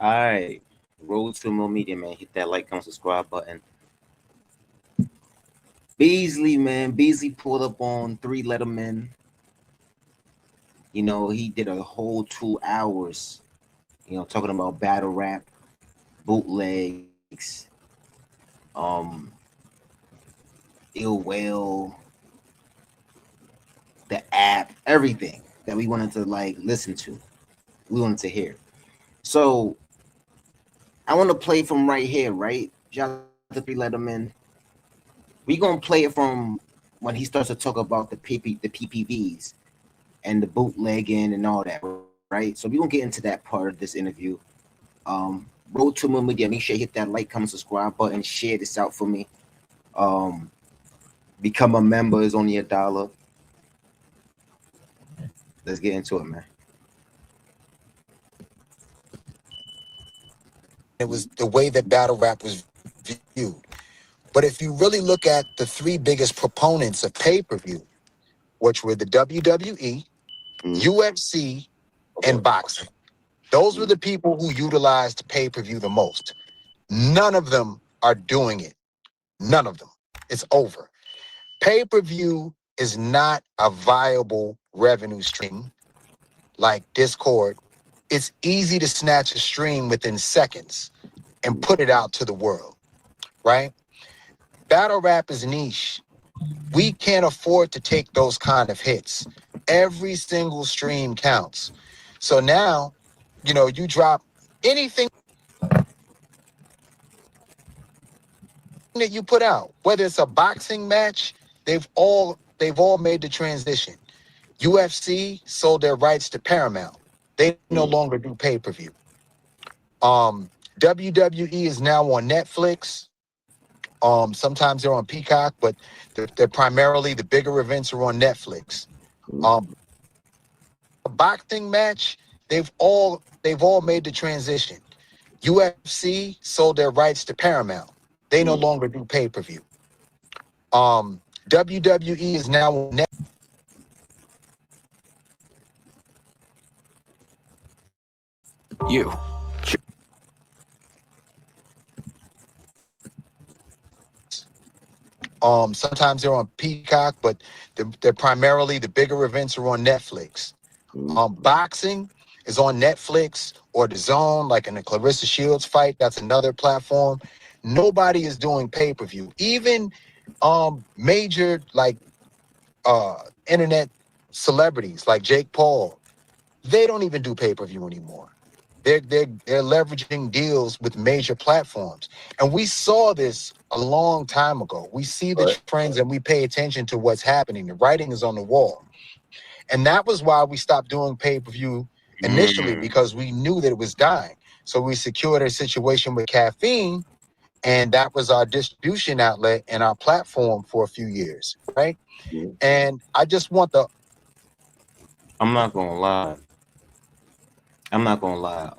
All right. Road to Mill Media, man. Hit that like, comment, subscribe button. Beasley, man. Beasley pulled up on Three Letterman. You know, he did a whole 2 hours, talking about battle rap, bootlegs, um, ill will, the app, everything that we wanted to like listen to. We wanted to hear. So I want to play from right here, right? Shout out to Three Letterman. We gonna play it from when he starts to talk about the PPVs and the bootlegging and all that, right? So we gonna get into that part of this interview. Road to Mill Media. Make sure you hit that like, comment, subscribe button, share this out for me. Um, Become a member is only $1. Let's get into it, man. It was the way that battle rap was viewed. But if you really look at the three biggest proponents of pay-per-view, which were the WWE, Mm. UFC, and Okay. boxing, those were Mm. the people who utilized pay-per-view the most. None of them are doing it. None of them. It's over. Pay-per-view is not a viable revenue stream like Discord. It's easy to snatch a stream within seconds and put it out to the world, right? Battle rap is niche. We can't afford to take those kind of hits. Every single stream counts. So now, you drop anything that you put out, whether it's a boxing match, they've all made the transition. UFC sold their rights to Paramount. They no Mm. longer do pay-per-view. WWE is now on Netflix. Sometimes they're on Peacock, but they're primarily the bigger events are on Netflix. Mm. Um, a boxing match, they've all made the transition. UFC sold their rights to Paramount. They no Mm. longer do pay-per-view. WWE is now on Netflix. You. Sometimes they're on Peacock, but they're primarily the bigger events are on Netflix. Mm. Boxing is on Netflix or the Zone, like in the Clarissa Shields fight. That's another platform. Nobody is doing pay-per-view. Even major like internet celebrities like Jake Paul, they don't even do pay-per-view anymore. They're leveraging deals with major platforms. And we saw this a long time ago. We see the Right. trends and we pay attention to what's happening. The writing is on the wall. And that was why we stopped doing pay-per-view initially, Mm. because we knew that it was dying. So we secured a situation with caffeine, and that was our distribution outlet and our platform for a few years, right? Mm. And I just want the I'm not gonna lie. I'm not gonna lie.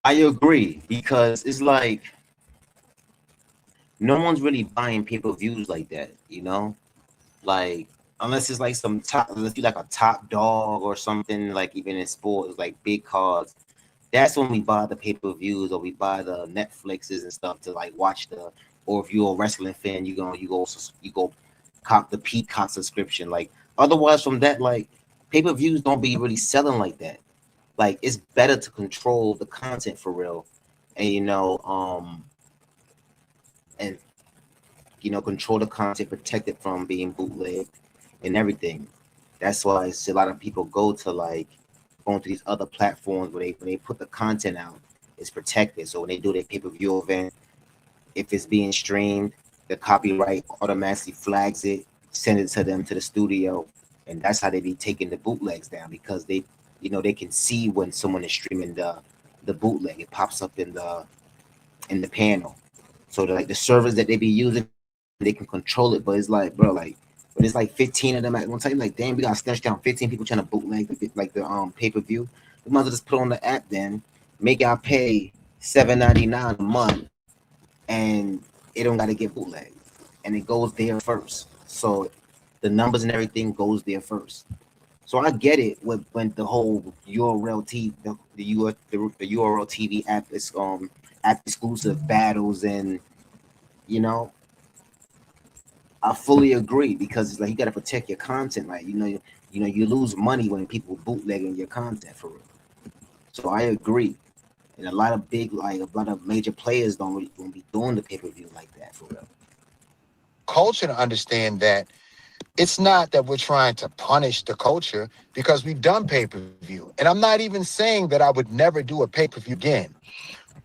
I agree because it's like no one's really buying pay-per-views like that, Like unless it's like unless you like a top dog or something, like even in sports, like big cards. That's when we buy the pay-per-views or we buy the Netflixes and stuff to like watch the. Or if you're a wrestling fan, you go cop the Peacock subscription. Like otherwise, from that, like pay-per-views don't be really selling like that. Like it's better to control the content for real, and and control the content, protect it from being bootlegged and everything. That's why a lot of people go to like going to these other platforms where when they put the content out, it's protected. So when they do their pay-per-view event, if it's being streamed, the copyright automatically flags it, send it to them to the studio, and that's how they be taking the bootlegs down because they can see when someone is streaming the bootleg. It pops up in the panel. So like the servers that they be using, they can control it. But it's like, bro, like when it's like 15 of them at one time, like damn, we got to snatch down 15 people trying to bootleg like the pay-per-view. We might as well just put on the app then, make y'all pay $7.99 a month, and it don't got to get bootleg, and it goes there first. So the numbers and everything goes there first. So I get it when the whole URL TV the URL TV app exclusive battles, and you know I fully agree, because it's like you got to protect your content. Like you lose money when people bootlegging your content for real. So I agree, and a lot of major players don't be doing the pay per view like that for real. Culture to understand that it's not that we're trying to punish the culture because we've done pay-per-view. And I'm not even saying that I would never do a pay-per-view again.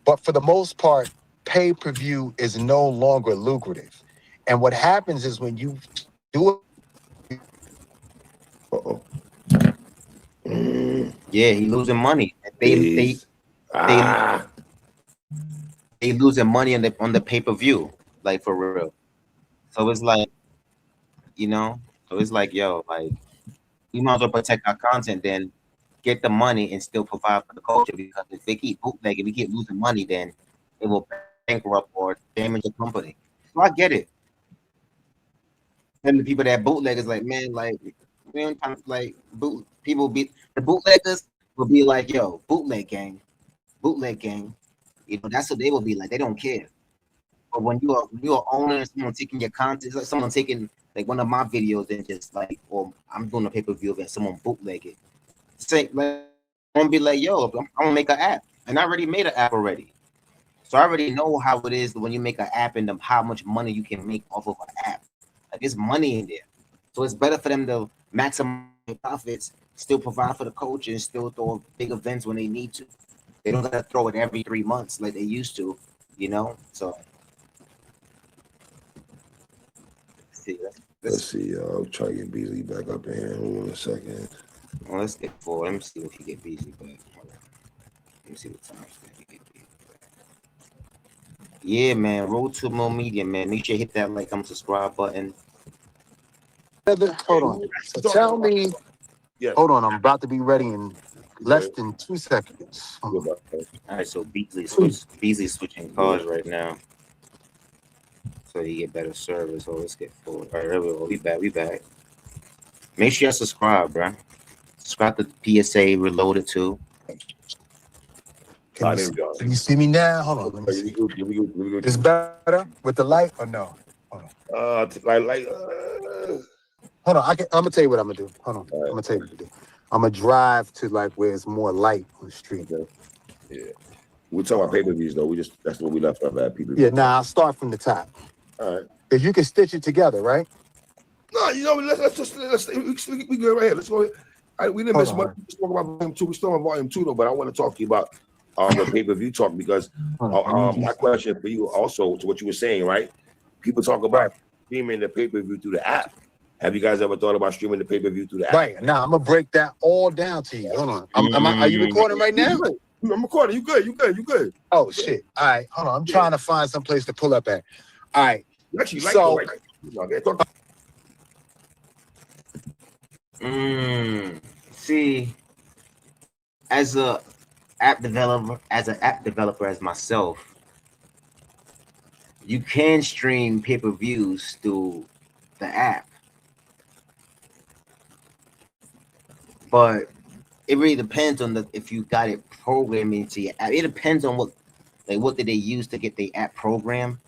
But for the most part, pay-per-view is no longer lucrative. And what happens is when you do it, Uh-oh. Mm, Yeah, he losing money. peace. They Ah. they losing money on the pay per view, like for real. So it's like, you know, so it's like, yo, like we might as well protect our content, then get the money and still provide for the culture. Because if they keep bootlegging, we keep losing money, then it will bankrupt or damage the company. So I get it. And the people that bootleg is like, man, like we don't kind of like people be the bootleggers will be like, yo, bootleg gang. You know, that's what they will be like. They don't care. But when you're owner, someone taking your content, it's like someone taking like one of my videos and just like, or I'm doing a pay per view event, someone bootleg it. Say like, I'm gonna be like, yo, I'm gonna make an app, and I already made an app already, so I already know how it is when you make an app and how much money you can make off of an app. Like it's money in there, so it's better for them to maximize their profits, still provide for the coach, and still throw big events when they need to. They don't gotta throw it every 3 months like they used to, you know. So see, Let's see, y'all. I'm trying to get Beasley back up in here. Hold on a second. let's get forward. Let me see if you get busy back. Let me see what time you get busy back. Yeah, man. Road to more media, man. Make sure you hit that like, subscribe button. hold on. So tell me, Yes. hold on, I'm about to be ready in less Good. than 2 seconds. Good, bro. All right, so Beasley's switching cars right now, so you get better service. So let's get forward. All right, there we go. We back. Make sure you subscribe, bro. Subscribe to PSA Reloaded too. Ah, there we go. Can you see me now? Hold on, let me Let me see. go. Let me go. Let me go. It's better with the light or no? Hold on. Hold on. I'm gonna tell you what I'm gonna do. Hold on. I'm gonna tell you what to do. I'm gonna drive to like where it's more light on the street. Okay. Yeah. We're talking about pay-per-views though. That's what we left off at people. Yeah, now I'll start from the top. All right. If you can stitch it together, right? No, we go right here. Let's go. We didn't miss much. We spoke about volume 2. We still on volume 2 though, but I want to talk to you about the pay-per-view talk, because my question for you also to what you were saying, right? People talk about streaming the pay-per-view through the app. Have you guys ever thought about streaming the pay-per-view through the app? Right. Now I'm gonna break that all down to you. Hold on. Are you recording right now? I'm recording. You good. Oh shit. All right. Hold on. I'm trying to find some place to pull up at. All right. You actually like So- it, right? See, as an app developer as myself, you can stream pay-per-views through the app, but it really depends on if you got it programmed into your app. It depends on what did they use to get the app program.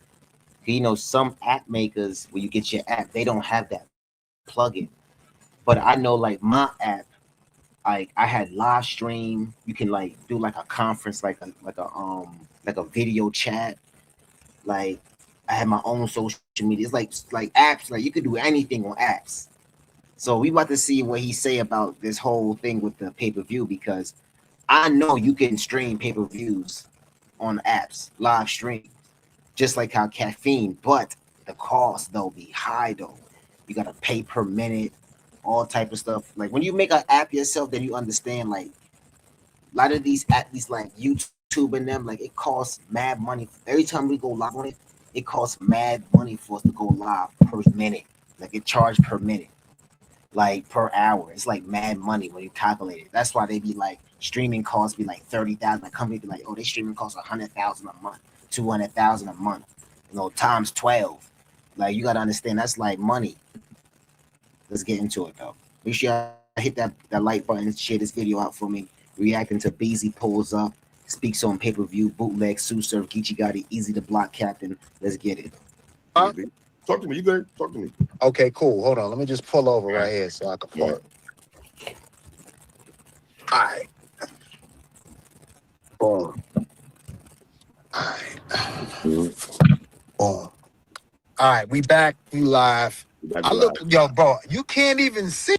You know, some app makers, when you get your app, they don't have that plugin. But I know, like my app, like I had live stream. You can like do like a conference, like a video chat. Like I had my own social media. It's like apps. Like you could do anything on apps. So we about to see what he say about this whole thing with the pay per view, because I know you can stream pay per views on apps, live stream, just like how caffeine. But the cost though be high though. You gotta pay per minute, all type of stuff. Like when you make an app yourself, then you understand like a lot of these apps, like YouTube and them, like it costs mad money. Every time we go live on it, it costs mad money for us to go live per minute. Like it charged per minute, like per hour. It's like mad money when you calculate it. That's why they be like streaming costs be like 30,000. Like company be like, oh, they streaming costs 100,000 a month, 200,000 a month. You know, times 12. Like you gotta understand that's like money. Let's get into it though. Make sure y'all hit that like button, share this video out for me. Reacting to Beasley pulls up, speaks on pay-per-view, bootleg, Sue Surf, Geechee Gotti, easy to block captain. Let's get it. Huh? Talk to me. You good? Talk to me. Okay, cool. Hold on. Let me just pull over right here so I can park. All right. Boom. All right. Boom. All right, we back. We live. I look, yo, bro, you can't even see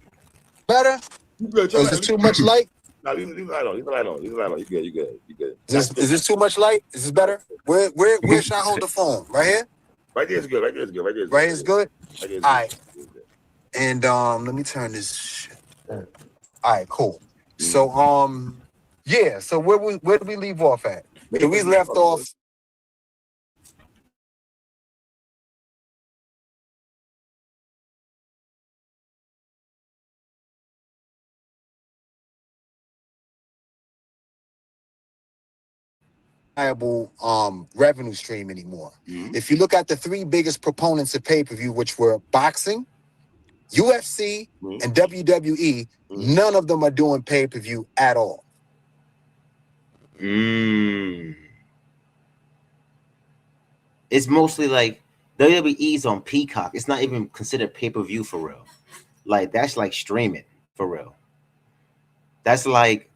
better. You good? Is this too much light? No, leave the light on. Leave the light on. Leave the light on. You good? You good? You good? Is this too much light? Is this better? Where should I hold the phone? Right here? Right there is good. Right there is good. Right there is good. Right here's good? Right there is All right. good. And let me turn this shit. All right, cool. So yeah, so where did we leave off at? So we left off. Viable revenue stream anymore. If you look at the three biggest proponents of pay-per-view, which were boxing, UFC, and WWE, none of them are doing pay-per-view at all. It's mostly like WWE's on Peacock. It's not even considered pay-per-view for real. Like that's like streaming for real. That's like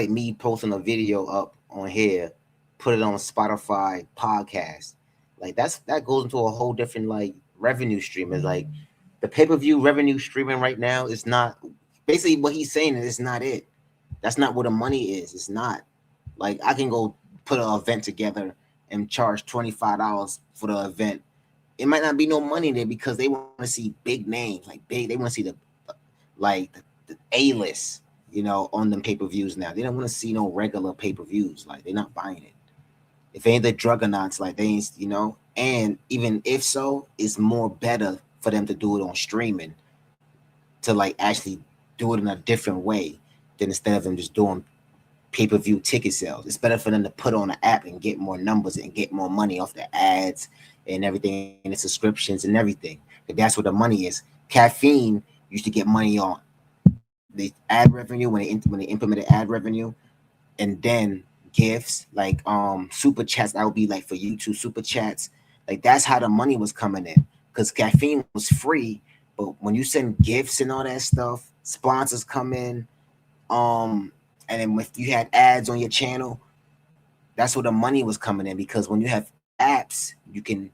me posting a video up on here, put it on Spotify podcast. Like that goes into a whole different like revenue stream. It's like the pay-per-view revenue streaming right now is not basically what he's saying is not it. That's not where the money is. It's not. Like I can go put an event together and charge $25 for the event. It might not be no money there because they want to see big names, like big. They want to see the A-list, you know, on them pay-per-views now. They don't want to see no regular pay-per-views. Like they're not buying it. If ain't the juggernauts, like they ain't, you know. And even if so, it's more better for them to do it on streaming, to like actually do it in a different way than instead of them just doing pay-per-view ticket sales. It's better for them to put on an app and get more numbers and get more money off the ads and everything and the subscriptions and everything. But that's where the money is. Caffeine used to get money on the ad revenue when they implemented ad revenue, and then gifts like super chats. That would be like for YouTube super chats. Like that's how the money was coming in because caffeine was free. But when you send gifts and all that stuff, sponsors come in. And then if you had ads on your channel, that's where the money was coming in because when you have apps, you can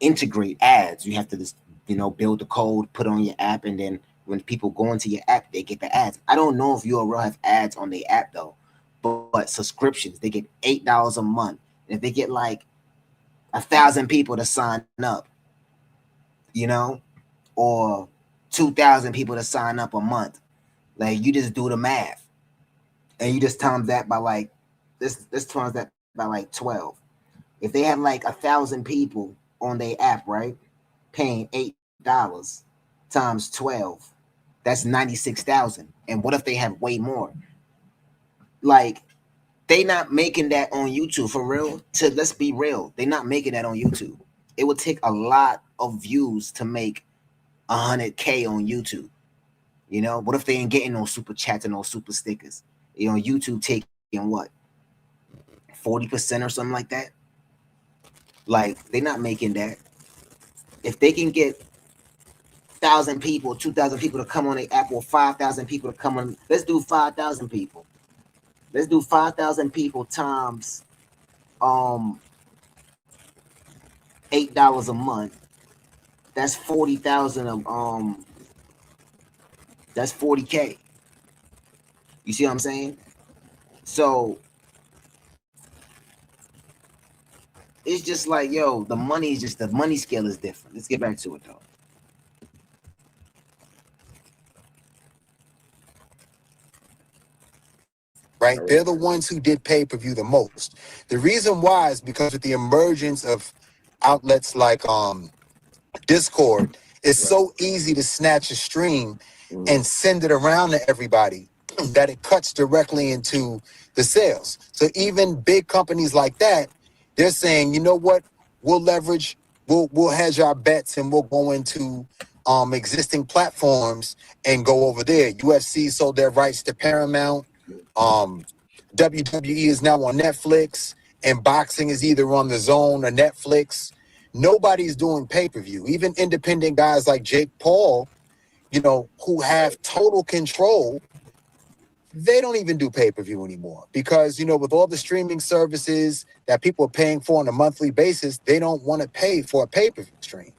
integrate ads. You have to just, you know, build the code, put on your app, and then when people go into your app, they get the ads. I don't know if URL have ads on the app though, but subscriptions, they get $8 a month. And if they get like 1,000 people to sign up, you know, or 2,000 people to sign up a month, like you just do the math. And you just times that by like this times that by like 12. If they have like 1,000 people on their app, right, paying $8 times 12, that's 96,000. And what if they have way more? Like they not making that on YouTube for real. Let's be real, they're not making that on YouTube. It would take a lot of views to make 100K on YouTube. You know, what if they ain't getting no super chats and no super stickers? You know, YouTube taking what, 40% or something like that. Like they're not making that. If they can get 1,000 people, 2,000 people to come on the app, or 5,000 people to come on, let's do 5,000 people. Let's do 5,000 people times $8 a month. That's 40,000 of that's 40K. You see what I'm saying? So it's just like, yo, the money scale is different. Let's get back to it though. Right? They're the ones who did pay-per-view the most. The reason why is because with the emergence of outlets like Discord, it's so easy to snatch a stream and send it around to everybody that it cuts directly into the sales. So even big companies like that, they're saying, you know what, we'll leverage, we'll hedge our bets and we'll go into existing platforms and go over there. UFC sold their rights to Paramount. WWE is now on Netflix, and boxing is either on the Zone or Netflix. Nobody's doing pay-per-view. Even independent guys like Jake Paul, you know, who have total control, they don't even do pay-per-view anymore because, you know, with all the streaming services that people are paying for on a monthly basis, they don't want to pay for a pay-per-view stream.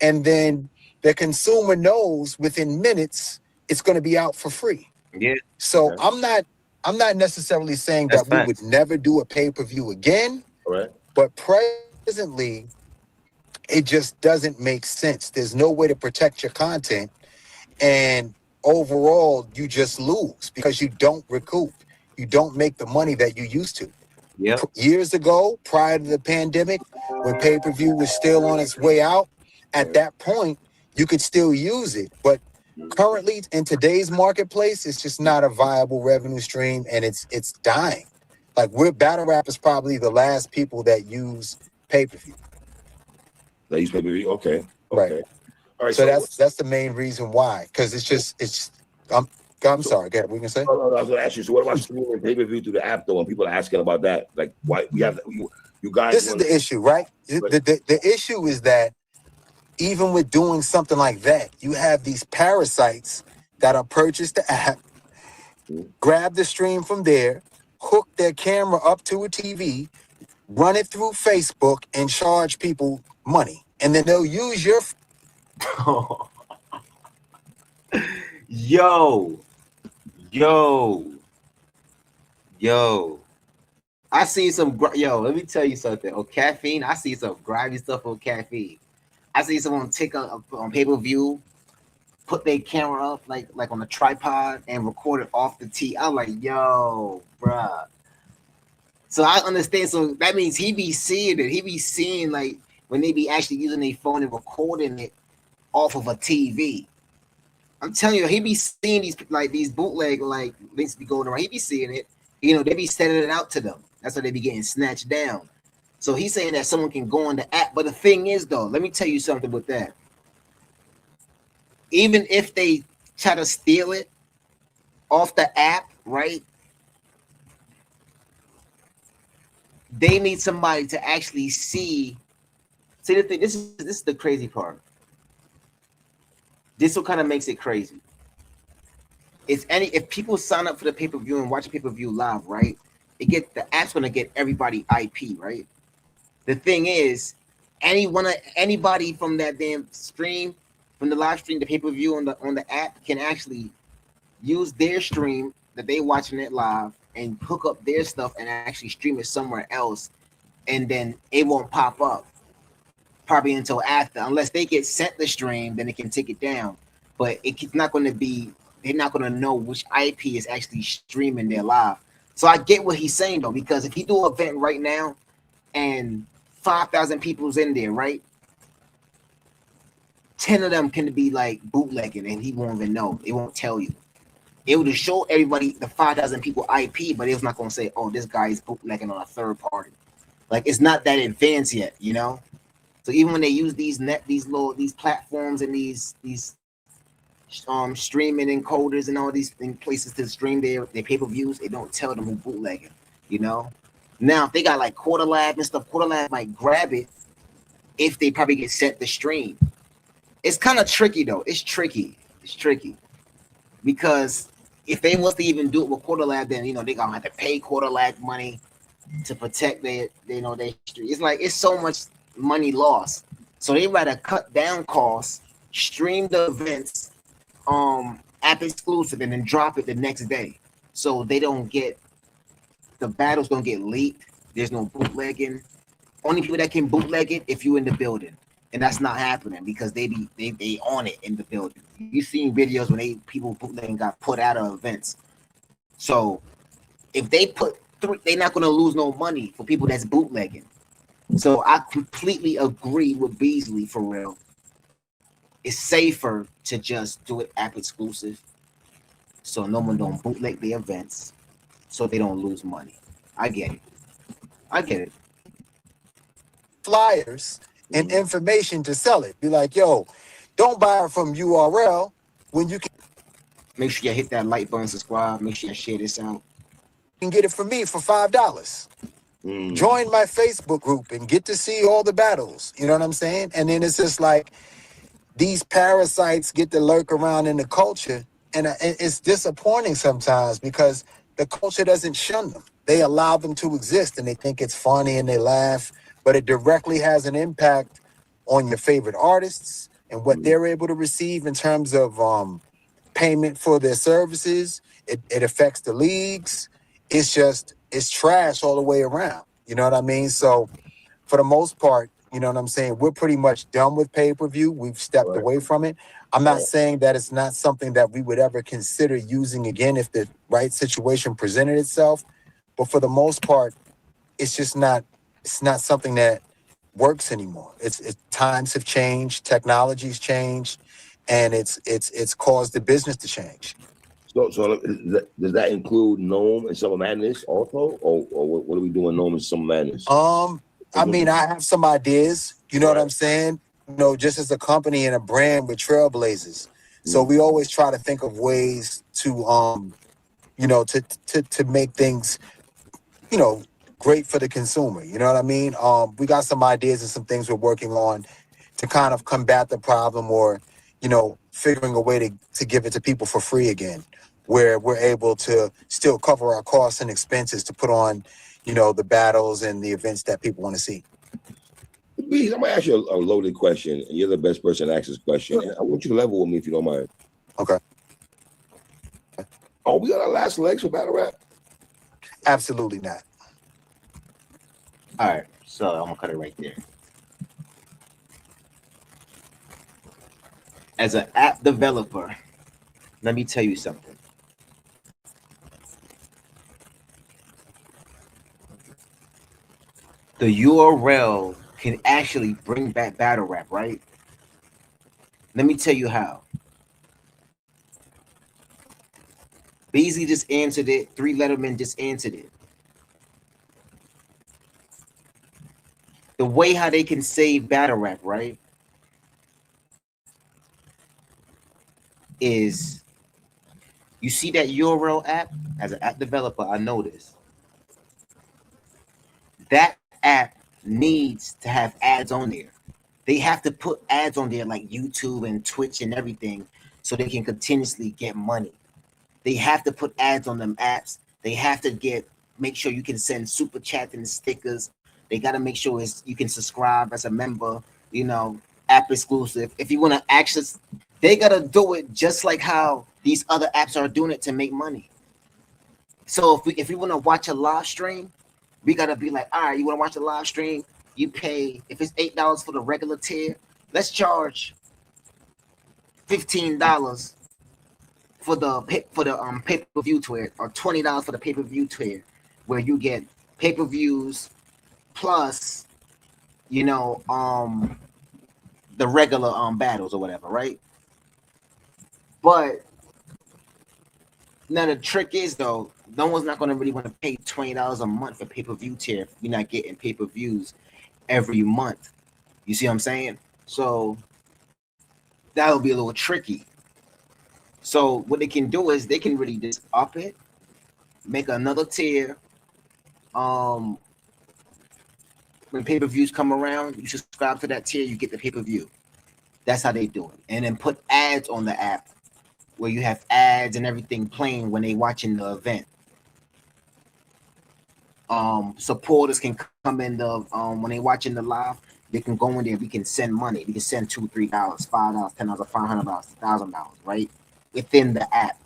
And then the consumer knows within minutes it's going to be out for free. Yeah. So Okay. I'm not necessarily saying That's that we would facts. never do a pay-per-view again, All right. but presently it just doesn't make sense. There's no way to protect your content, and overall you just lose because you don't recoup. You don't make the money that you used to. Yep. Years ago, prior to the pandemic, when pay-per-view was still on its way out, at that point, you could still use it. But currently, in today's marketplace, it's just not a viable revenue stream, and it's dying. Like, we're battle rap is probably the last people that use pay-per-view. They use pay-per-view. Okay. Right. Okay. All right. So that's the main reason why. Because I'm sorry. Go ahead. What you gonna say? I was going to ask you. So, what about streaming pay-per-view through the app, though? When people are asking about that, like, why we have you guys? This is the issue, right? The issue is that even with doing something like that, you have these parasites that are purchased the app, grab the stream from there, hook their camera up to a TV, run it through Facebook, and charge people money. And then they'll use your Yo. I see some let me tell you something. On caffeine, I see some grimy stuff on caffeine. I see someone take on pay-per-view, put their camera up like on a tripod and record it off the tee. I'm like, yo, bruh. So I understand. So that means he be seeing it. He be seeing like when they be actually using their phone and recording it off of a TV. I'm telling you, he be seeing these bootleg like links be going around. He be seeing it. You know, they be sending it out to them. That's why they be getting snatched down. So he's saying that someone can go on the app. But the thing is, though, let me tell you something with that. Even if they try to steal it off the app, right? They need somebody to actually see. See the thing. This is the crazy part. This what kind of makes it crazy. If people sign up for the pay-per-view and watch pay-per-view live, right? The app's gonna get everybody IP, right? The thing is, anybody from that damn stream, from the live stream, the pay-per-view on the app can actually use their stream that they watching it live and hook up their stuff and actually stream it somewhere else, and then it won't pop up probably until after, unless they get sent the stream, then it can take it down. But it's not going to be. They're not going to know which IP is actually streaming their live. So I get what he's saying though, because if he do an event right now and 5,000 people's in there, right? 10 of them can be like bootlegging and he won't even know. It won't tell you. It would show everybody the 5,000 people IP, but it was not going to say, oh, this guy is bootlegging on a third party. Like, it's not that advanced yet, you know? So even when they use these platforms and these streaming encoders and all these places to stream their pay-per-views, they don't tell them who bootlegging, you know? Now, if they got like Quarter Lab and stuff, Quarter Lab might grab it if they probably get sent the stream. It's kind of tricky though. It's tricky because if they was to even do it with Quarter Lab, then you know they're gonna have to pay Quarter Lab money to protect their stream. It's like it's so much money lost. So they rather cut down costs, stream the events, app exclusive, and then drop it the next day. So they don't get the battles don't get leaked. There's no bootlegging. Only people that can bootleg it if you in the building. And that's not happening because they on it in the building. You've seen videos when people bootlegging got put out of events. So if they they're not going to lose no money for people that's bootlegging. So I completely agree with Beasley for real. It's safer to just do it app exclusive, so no one don't bootleg the events, so they don't lose money. I get it. Flyers and information to sell it. Be like, yo, Don't buy it from URL when you Make sure you hit that like button, subscribe. Make sure you share this out. can get it from me for $5. Join my Facebook group and get to see all the battles. You know what I'm saying? And then it's just like these parasites get to lurk around in the culture, and it's disappointing sometimes because the culture doesn't shun them. They allow them to exist, and they think it's funny and they laugh, but it directly has an impact on your favorite artists and what they're able to receive in terms of payment for their services. It affects the leagues. It's trash all the way around. You know what I mean? So for the most part, you know what I'm saying? We're pretty much done with pay-per-view. We've stepped away from it. I'm not saying that it's not something that we would ever consider using again if the right situation presented itself. But for the most part, it's not something that works anymore. Times have changed, technology's changed, and it's caused the business to change. So does that include Gnome and Summer Madness also, or what are we doing? Gnome and Summer Madness. I mean, I have some ideas. You know what I'm saying? You know, just as a company and a brand with Trailblazers, so we always try to think of ways to you know, to make things, you know, great for the consumer. You know what I mean? We got some ideas and some things we're working on to kind of combat the problem, or, you know, figuring a way to give it to people for free again, where we're able to still cover our costs and expenses to put on, you know, the battles and the events that people want to see. Bees, I'm gonna ask you a loaded question, and you're the best person to ask this question. And I want you to level with me if you don't mind. Okay. Oh, we got our last legs for battle rap? Absolutely not. All right, so I'm gonna cut it right there. As an app developer, let me tell you something. The URL can actually bring back battle rap, right? Let me tell you how. Beasley just answered it. Three Letterman just answered it. The way how they can save battle rap, right, is you see that URL app. As an app developer, I know this. That app needs to have ads on there. They have to put ads on there like YouTube and Twitch and everything so they can continuously get money. They have to put ads on them apps. They have to make sure you can send super chats and stickers. They got to make sure you can subscribe as a member, you know, app exclusive. If you want to access, they got to do it just like how these other apps are doing it to make money. So if we want to watch a live stream, we got to be like, all right, you want to watch a live stream? You pay, if it's $8 for the regular tier, let's charge $15 for the pay-per-view tier, or $20 for the pay-per-view tier, where you get pay-per-views plus, you know, the regular battles or whatever, right? But now the trick is, though, no one's not going to really want to pay $20 a month for pay-per-view tier if you're not getting pay-per-views every month. You see what I'm saying? So that'll be a little tricky. So what they can do is they can really just up it, make another tier. When pay-per-views come around, you subscribe to that tier, you get the pay-per-view. That's how they do it. And then put ads on the app where you have ads and everything playing when they watching the event. Supporters can come in when they watching the live, they can go in there, we can send money. We can send $2, $3, $5, $10, $500, $1,000, right? Within the app.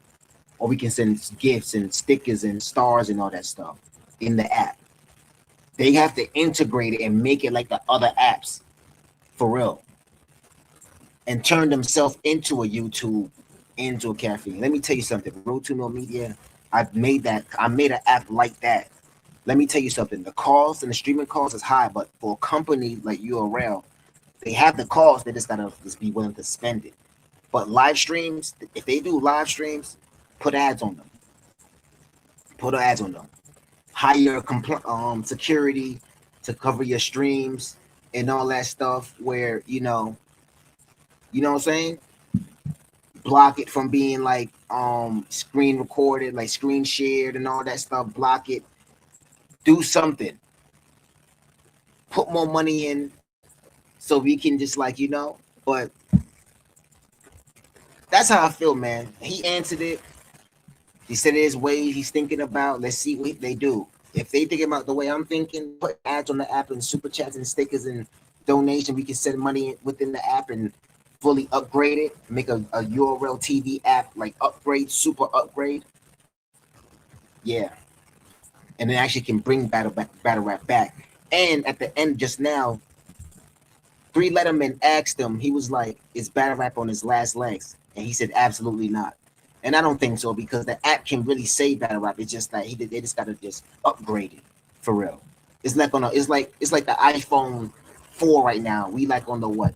Or we can send gifts and stickers and stars and all that stuff in the app. They have to integrate it and make it like the other apps for real. And turn themselves into a YouTube, into a cafe. Let me tell you something. Road2millmedia, I made an app like that. Let me tell you something. The cost and the streaming cost is high, but for a company like URL, they have the cost. They just gotta be willing to spend it. But live streams, if they do live streams, put ads on them. Put ads on them. Hire security to cover your streams and all that stuff. Where, you know, You know what I'm saying? Block it from being like screen recorded, like screen shared and all that stuff. Block it. Do something. Put more money in so we can just like, but that's how I feel, man. He answered it. He said there's ways he's thinking about. Let's see what they do. If they think about the way I'm thinking, put ads on the app and super chats and stickers and donation, we can send money within the app and fully upgrade it, make a URL TV app, like upgrade, super upgrade. Yeah. And it actually can bring battle rap back. And at the end just now, Three Letterman asked him, he was like, is battle rap on his last legs? And he said, absolutely not. And I don't think so, because the app can really save battle rap. It's just that they just gotta just upgrade it for real. It's like it's like the iPhone 4 right now. We like on the what?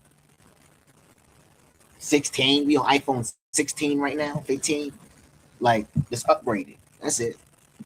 16. We on iPhone 16 right now, 15. Like, just upgrade it. That's it.